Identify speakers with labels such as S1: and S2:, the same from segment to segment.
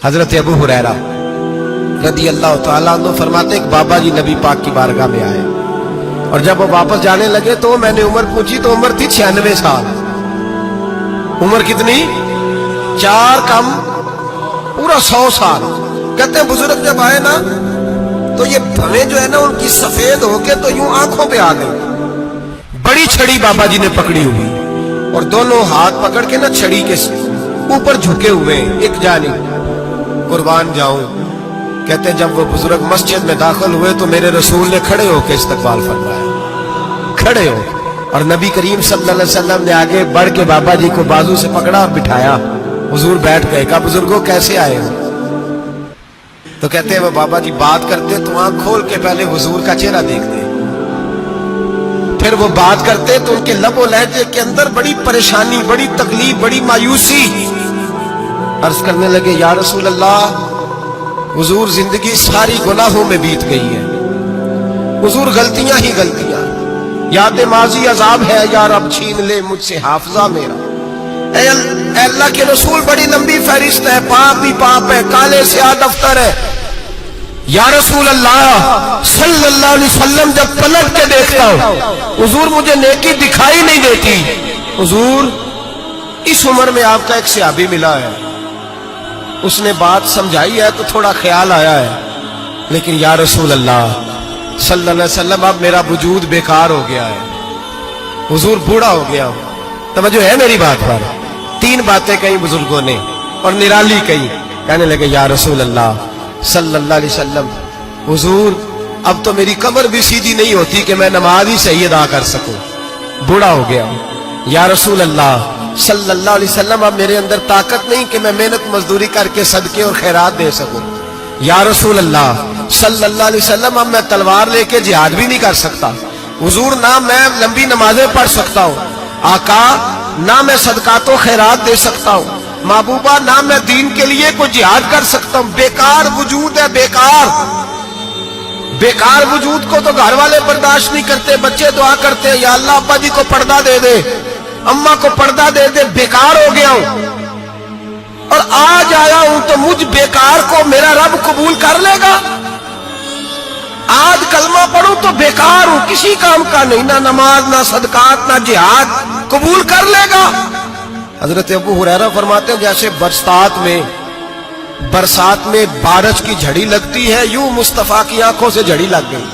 S1: حضرت ابو ہریرہ رضی اللہ تعالیٰ عنہ فرماتے ہیں کہ بابا جی نبی پاک کی بارگاہ میں آئے اور جب وہ واپس جانے لگے تو میں نے عمر پوچھی تو عمر تھی 96 سال. عمر کتنی؟ 4 کم پورا 100 سال. کہتے ہیں بزرگ جب آئے نا تو یہ بھویں جو ہے نا ان کی سفید ہو کے تو یوں آنکھوں پہ آ گئی. بڑی چھڑی بابا جی نے پکڑی ہوئی اور دونوں ہاتھ پکڑ کے نا چھڑی کے اوپر جھکے ہوئے ایک جانب. قربان جاؤں. کہتے ہیں جب وہ بزرگ مسجد میں داخل ہوئے تو میرے رسول نے کھڑے ہو کے استقبال فرمایا. کھڑے ہو اور نبی کریم صلی اللہ علیہ وسلم نے آگے بڑھ کے بابا جی کو بازو سے پکڑا اور بٹھایا. حضور بیٹھ گئے. کہا بزرگوں کیسے آئے ہو؟ تو کہتے ہیں وہ بابا جی بات کرتے تو آنکھ کھول کے پہلے حضور کا چہرہ دیکھتے, پھر وہ بات کرتے تو ان کے لب و لہجے کے اندر بڑی پریشانی, بڑی تکلیف, بڑی مایوسی. عرض کرنے لگے یا رسول اللہ حضور زندگی ساری گناہوں میں بیت گئی ہے, حضور غلطیاں ہی غلطیاں, یاد ماضی عذاب ہے, یا رب چھین لے مجھ سے حافظہ میرا. اے اللہ کے رسول بڑی لمبی فہرست ہے, پاپ بھی پاپ ہے, کالے سیاہ دفتر ہے. یا رسول اللہ صلی اللہ علیہ وسلم جب پلٹ کے دیکھتا ہوں حضور مجھے نیکی دکھائی نہیں دیتی. حضور اس عمر میں آپ کا ایک صحابی ملا ہے, اس نے بات سمجھائی ہے تو تھوڑا خیال آیا ہے, لیکن یا رسول اللہ صلی اللہ علیہ وسلم اب میرا وجود بیکار ہو گیا ہے, حضور بوڑھا ہو گیا ہوں. توجہ ہے میری بات پر؟ 3 باتیں کہیں بزرگوں نے اور نرالی کہیں. کہنے لگے یا رسول اللہ صلی اللہ علیہ وسلم حضور اب تو میری کمر بھی سیدھی نہیں ہوتی کہ میں نماز ہی صحیح ادا کر سکوں, بوڑھا ہو گیا ہوں. یا رسول اللہ صلی اللہ علیہ وسلم اب میرے اندر طاقت نہیں کہ میں محنت مزدوری کر کے صدقے اور خیرات دے سکوں. یا رسول اللہ صلی اللہ علیہ وسلم اب میں تلوار لے کے جہاد بھی نہیں کر سکتا. حضور نہ میں لمبی نمازیں پڑھ سکتا ہوں, آقا نہ میں صدقات و خیرات دے سکتا ہوں, محبوبہ نہ میں دین کے لیے کوئی جہاد کر سکتا ہوں. بیکار وجود ہے, بیکار. بیکار وجود کو تو گھر والے برداشت نہیں کرتے, بچے دعا کرتے ہیں یا اللہ ابا جی کو پردہ دے دے, اماں کو پردہ دے دے. بیکار ہو گیا ہوں اور آج آیا ہوں تو مجھ بیکار کو میرا رب قبول کر لے گا. آج کلمہ پڑھوں تو بیکار ہوں, کسی کام کا نہیں, نہ نماز نہ صدقات نہ جہاد, قبول کر لے گا. حضرت ابو ہریرہ فرماتے ہیں جیسے برسات میں بارش کی جھڑی لگتی ہے یوں مصطفیٰ کی آنکھوں سے جھڑی لگ گئی.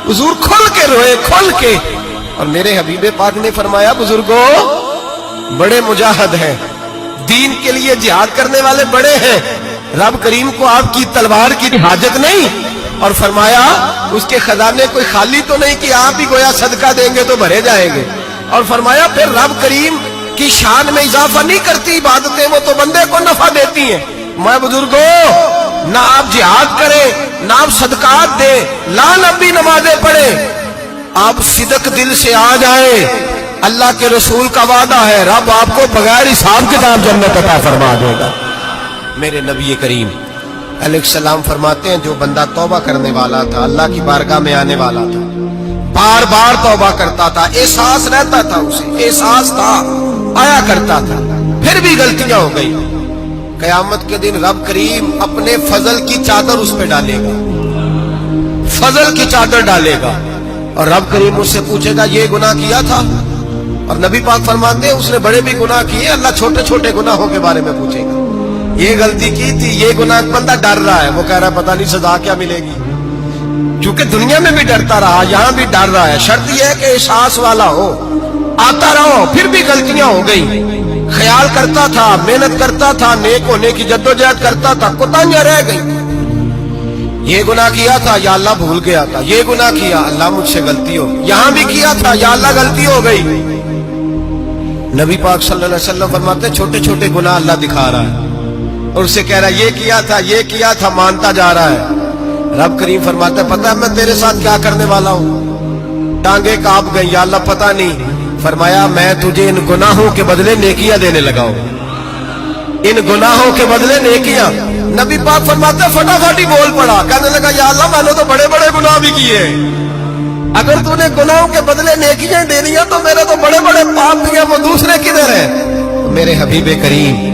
S1: حضور کھل کے روئے, کھل کے. اور میرے حبیب پاک نے فرمایا بزرگوں بڑے مجاہد ہیں, دین کے لیے جہاد کرنے والے بڑے ہیں, رب کریم کو آپ کی تلوار کی حاجت نہیں. اور فرمایا اس کے خزانے کوئی خالی تو نہیں کہ آپ ہی گویا صدقہ دیں گے تو بھرے جائیں گے. اور فرمایا پھر رب کریم کی شان میں اضافہ نہیں کرتی عبادتیں, وہ تو بندے کو نفع دیتی ہیں. میں بزرگوں نہ آپ جہاد کریں نہ آپ صدقات دیں, لا لمبی نمازیں پڑھیں, آپ صدق دل سے آ جائیں, اللہ کے رسول کا وعدہ ہے رب آپ کو بغیر حساب کتاب جنت عطا فرما دے گا. میرے نبی کریم علیہ السلام فرماتے ہیں جو بندہ توبہ کرنے والا تھا, اللہ کی بارگاہ میں آنے والا تھا, بار بار توبہ کرتا تھا, احساس رہتا تھا, اسے احساس تھا, آیا کرتا تھا, پھر بھی غلطیاں ہو گئی, قیامت کے دن رب کریم اپنے فضل کی چادر اس پہ ڈالے گا, فضل کی چادر ڈالے گا, اور رب کریم اس سے پوچھے گا یہ گناہ کیا تھا. اور نبی پاک فرماتے ہیں اس نے بڑے بھی گناہ کیے, اللہ چھوٹے چھوٹے گناہوں کے بارے میں پوچھے گا. یہ غلطی کی تھی, یہ گناہ, بندہ ڈر رہا ہے, وہ کہہ رہا ہے پتہ نہیں سزا کیا ملے گی, کیونکہ دنیا میں بھی ڈرتا رہا, یہاں بھی ڈر رہا ہے. شرط یہ ہے کہ احساس والا ہو, آتا رہو. پھر بھی غلطیاں ہو گئی, خیال کرتا تھا, محنت کرتا تھا, نیک ہونے کی جدوجہد کرتا تھا, کوتاہیاں رہ گئی. یہ گناہ کیا تھا یا اللہ بھول گیا تھا, یہ گناہ کیا اللہ مجھ سے غلطی ہو, یہاں بھی کیا تھا یا اللہ غلطی ہو گئی. نبی پاک صلی اللہ علیہ وسلم فرماتے ہیں چھوٹے چھوٹے گناہ اللہ دکھا رہا ہے اور اسے کہہ رہا ہے یہ کیا تھا, مانتا جا رہا ہے. رب کریم فرماتا ہے پتہ ہے میں تیرے ساتھ کیا کرنے والا ہوں, ٹانگیں کانپ گئی, یا اللہ پتہ نہیں. فرمایا میں تجھے ان گناہوں کے بدلے نیکیاں دینے لگا ہوں, ان گناہوں کے بدلے نیکیاں. نبی پاک فرماتے ہیں فٹافٹ ہی بول پڑا, کہنے لگا یا اللہ میں نے تو بڑے بڑے گناہ بھی کیے, اگر تو نے گناہوں کے بدلے نیکیاں دے دیا تو میرے تو بڑے بڑے پاپ دیے, وہ دوسرے کدھر ہیں؟ میرے حبیب کریم